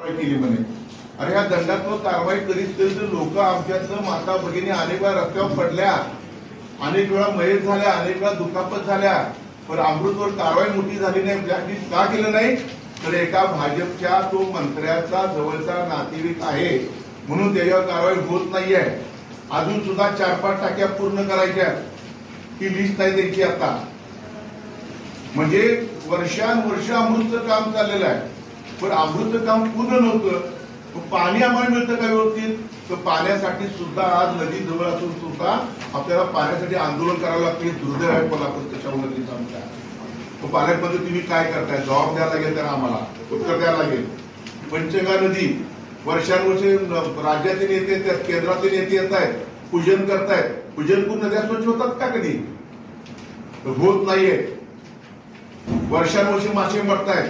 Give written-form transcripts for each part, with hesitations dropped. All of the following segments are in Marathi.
केली म्हणे. अरे ह्या दंडात्मक कारवाई करीत तर लोक आमच्यातलं माता भगिनी अनेक वेळा रस्त्यावर पडल्या, अनेक वेळा मयत झाल्या, अनेक वेळा दुखापत झाल्या, पण अमृतवर कारवाई मोठी झाली नाही. ब्लॅकलिस्ट का केलं नाही? तर एका भाजपच्या तो मंत्र्याचा जवळचा नातेवाईक आहे म्हणून त्याच्यावर कारवाई होत नाहीये. अजून सुद्धा 4-5 टाक्या पूर्ण करायच्या, ही लिस्ट नाही त्यांची आता. म्हणजे वर्षानुवर्ष अमृतचं काम चाललेलं आहे, पण अमृतचं काम पूर्ण नव्हतं. पाणी आम्हाला मिळतं का व्यवस्थित? तर पाण्यासाठी सुद्धा आज नदी जवळ असून सुद्धा आपल्याला पाण्यासाठी आंदोलन करावं लागतं. हे दुर्दैव आहे कोल्हापूरच्या उन्नतीचं आमच्या. पालकमंत्री तुम्ही काय करताय? जबाब द्यायला लागेल, तर आम्हाला उत्तर द्यायला लागेल. पंचगंगा नदी वर्षानुवर्ष राज्यातील नेते येतात, केंद्रातील नेते येत आहेत, पूजन करतायत. पूजन करून नद्या स्वच्छ होतात का? कधी होत नाहीये. वर्षानुवर्ष मासे मरतायत.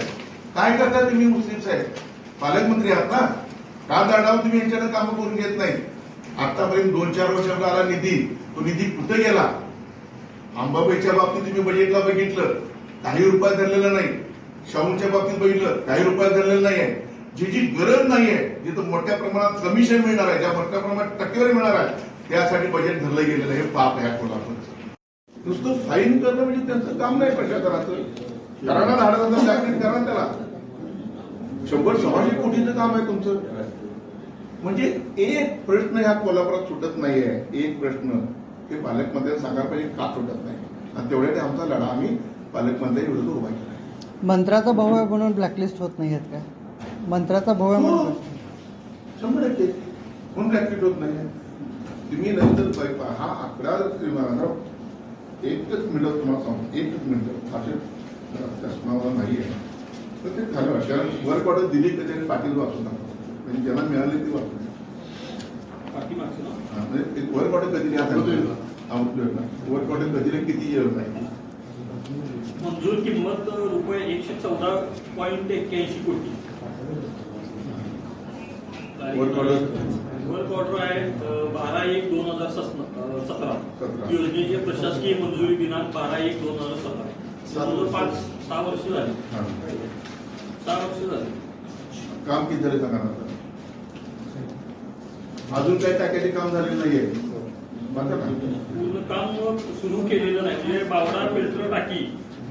काय करताय तुम्ही? मुस्लिम साहेब पालकमंत्री आहात ना, का दंडावर तुम्ही यांच्याकडे कामं करून घेत नाही? आतापर्यंत 2-4 वर्षाचा आला निधी, तो निधी कुठे गेला? अंबाबाईच्या बाबतीत तुम्ही बजेटला बघितलं, काही रुपया धरलेला नाही. शाहूंच्या बाबतीत बघितलं, काही रुपया धरलेला नाहीये. जी गरज नाहीये, जिथं मोठ्या प्रमाणात कमिशन मिळणार आहे, ज्या मोठ्या प्रमाणात टक्केवारी मिळणार आहे, त्यासाठी बजेट धरलं गेलेलं आहे. हे पाप आहे कोल्हापूरचं. नुसतं फाईन करणं म्हणजे त्यांचं काम नाही. प्रशासनाचं करायला धाडा ब्लॅकलिस्ट करा त्याला. 100-125 कोटीचं काम आहे तुमचं. म्हणजे एक प्रश्न ह्या कोल्हापुरात सुटत नाहीये. एक प्रश्न हे पालकमंत्र्यांना सांगायला पाहिजे का सुटत नाही, आणि तेवढ्यात आमचा लढा आम्ही पालकमंत्री विरुद्ध उभा केला. मंत्र्याचा भाऊ आहे म्हणून ब्लॅकलिस्ट होत नाही आहेत का? मंत्र्याचा भाऊ आहे म्हणून 100% म्हणून ब्लॅकलिस्ट होत नाही. तुम्ही नंतर हा आकडा एकच मिनिट तुम्हाला सांगतो, एकच मिनिट असे चष्मावर नाही आहे तर ते झालं. कारण वर्क ऑर्डर दिली तर त्याने पाटील वाचून टाकतो, म्हणजे ज्यांना मिळाले ती वाचून वर्क ऑर्डर कधी वर्क ऑर्डर कधी किती येत नाही. मंजूर किंमत ₹114.81 कोटी. वर्क ऑर्डर आहे 12/1/2017. योजनेची प्रशासकीय मंजुरी दिनांक 12/1/2017. जवळपास 6 वर्ष झाली. 6 वर्ष झाली. काम किती झाले सांगा? अजून काही टाक्याचे काम झालेलं नाहीये. पूर्ण काम सुरू केलेलं नाही. म्हणजे बावडा फिल्टर टाकी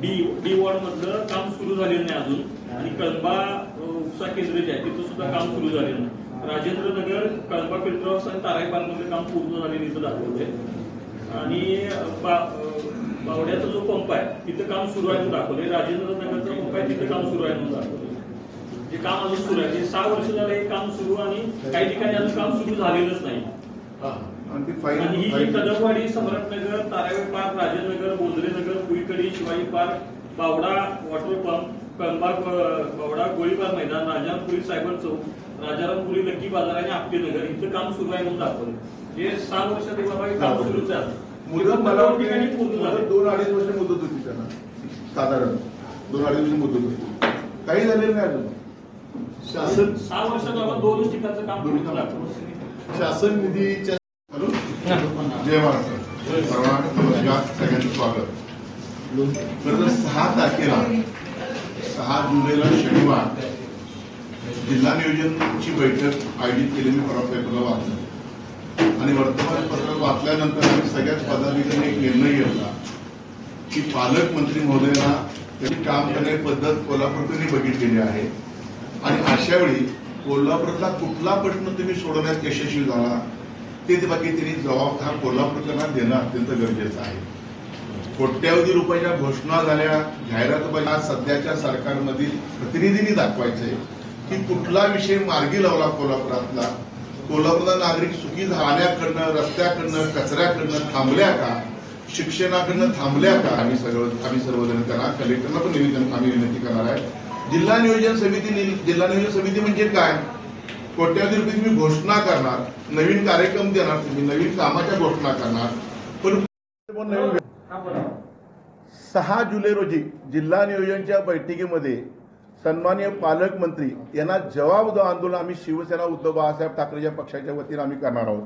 डी वॉर्ड मधलं काम सुरू झालेलं नाही अजून. आणि कळंबा उपसा केंद्र जे आहे तिथं सुद्धा काम सुरू झालेलं नाही. राजेंद्र नगर कळंबा फिल्टर हाऊस आणि ताराई पार्क मध्ये काम पूर्ण झालेलं इथं दाखवलंय. आणि बावड्याचा जो पंप आहे तिथं काम सुरू आहे म्हणून दाखवलंय. राजेंद्र नगरचा पंप आहे तिथं काम सुरू आहे म्हणून दाखवलंय. जे काम अजून सुरू आहे. 6 वर्ष झाले हे काम सुरू, आणि काही ठिकाणी अजून काम सुरू झालेलंच नाही. आणि ही Kadamwadi, Samratnagar, Tarai park, Rajendranagar, Bondrenagar, Kuikadi, Shivaji park, Bawda water pump, Kalamba Bawda, Golibar Maidan, Rajarampuri cyber Chowk, Rajarampuri lucky Bazaar आणि आपटेनगर इथं काम सुरू आहे म्हणून दाखवलं. हे 6 वर्षात बाबा हे काम सुरूच आहे. मुदत मला 2-2.5 वर्ष मुदत होती त्यांना, साधारण 2-2.5 वर्ष मुदत होती. काही झालेलं नाही अजून. शासन 6 वर्षात बाबा 2 ठिकाणचं काम पूर्ण दाखवलं. शासन निधीच्या जय महाराष्ट्र. सर्वांना नमस्कार, सगळ्यांचं स्वागत. 6 तारखेला 6 जुलैला शनिवार जिल्हा नियोजनची बैठक आयोजित केली. मी परवा पेपरला वाचलं आणि वर्तमानपत्र वाचल्यानंतर आम्ही सगळ्याच पदाधिकाऱ्यांनी एक निर्णय घेतला की पालकमंत्री महोदयांना त्यांची काम करण्याची पद्धत कोल्हापूरकडे बघितलेली आहे, आणि अशा वेळी कोल्हापूरला कुठला प्रश्न तुम्ही सोडवण्यात यशस्वी झाला ते बाकी त्यांनी जबाब हा कोल्हापूरकरांना देणं अत्यंत गरजेचं आहे. कोट्यावधी रुपयाच्या घोषणा झाल्या, जाहिरात सध्याच्या सरकारमधील प्रतिनिधींनी दाखवायचंय की कुठला विषय मार्गी लावला कोल्हापुरातला. कोल्हापूरला नागरिक सुखी राहण्याकडनं, रस्त्याकडनं, कचऱ्याकडनं थांबल्या का, शिक्षणाकडनं थांबल्या का? आम्ही सर्वजण करा. कलेक्टरला पण निवेदन आम्ही विनंती करणार आहे. जिल्हा नियोजन समिती म्हणजे काय? कोट्यावधी रुपये तुम्ही घोषणा करणार, नवीन कार्यक्रम देणार, तुम्ही नवीन कामाच्या घोषणा करणार, पण 6 जुलै रोजी जिल्हा नियोजनच्या बैठकीमध्ये सन्माननीय पालकमंत्री यांना जबाब आंदोलन आम्ही शिवसेना उद्धव बाळासाहेब ठाकरेच्या पक्षाच्या वतीने आम्ही करणार आहोत.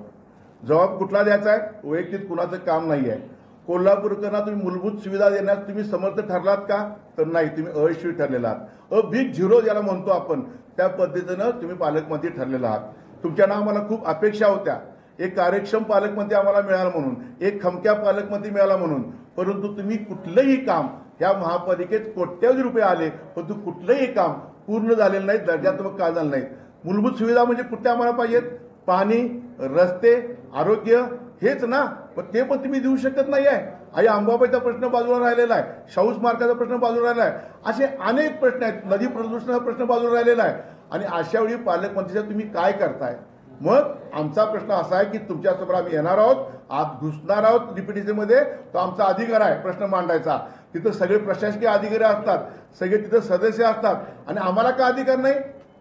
जबाब कुठला द्यायचा आहे? वैयक्तिक कुणाचं काम नाही आहे. कोल्हापूरकरांना तुम्ही मूलभूत सुविधा देण्यास तुम्ही समर्थ ठरलात का? तर नाही, तुम्ही अयशस्वी ठरलेला आहात. बिग झिरो ज्याला म्हणतो आपण, त्या पद्धतीनं तुम्ही पालकमंत्री ठरलेला आहात. तुमच्या नाव मला खूप अपेक्षा होत्या, एक कार्यक्षम पालकमंत्री आम्हाला मिळाला म्हणून, एक खमक्या पालकमंत्री मिळाला म्हणून. परंतु तुम्ही कुठलंही काम, या महापालिकेत कोट्यावधी रुपये आले, परंतु कुठलंही काम पूर्ण झालेलं नाही, दर्जात्मक का झालं नाही. मूलभूत सुविधा म्हणजे कुठल्या आम्हाला पाहिजेत? पाणी, रस्ते, आरोग्य, हेच ना. पण ते पण तुम्ही देऊ शकत नाही आहे. आई अंबाबाईचा प्रश्न बाजूला राहिलेला आहे, शाहू स्मारकाचा प्रश्न बाजूला राहिला आहे, असे अनेक प्रश्न आहेत, नदी प्रदूषणाचा प्रश्न बाजूला राहिलेला आहे. आणि अशा वेळी पालकमंत्रीचा तुम्ही काय करताय? मग आमचा प्रश्न असा आहे की तुमच्यासमोर आम्ही येणार आहोत, आत घुसणार आहोत डीपीटीसीमध्ये. तो आमचा अधिकार आहे प्रश्न मांडायचा. तिथं सगळे प्रशासकीय अधिकारी असतात, सगळे तिथं सदस्य असतात. आणि आम्हाला का अधिकार नाही?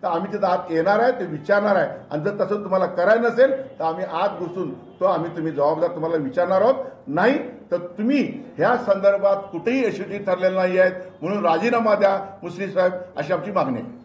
तर आम्ही तिथं आत येणार आहे, ते विचारणार आहे. आणि जर तसं तुम्हाला करायचं नसेल तर आम्ही आत घुसून तो तुम्ही जबाबदार तुम्हाला विचारणार आहोत. नाही तर तुम्ही ह्या संदर्भात कुठेही यशस्वी ठरलेले नाही आहेत, म्हणून राजीनामा द्या मुश्रीफ साहेब, अशी आमची मागणी आहे.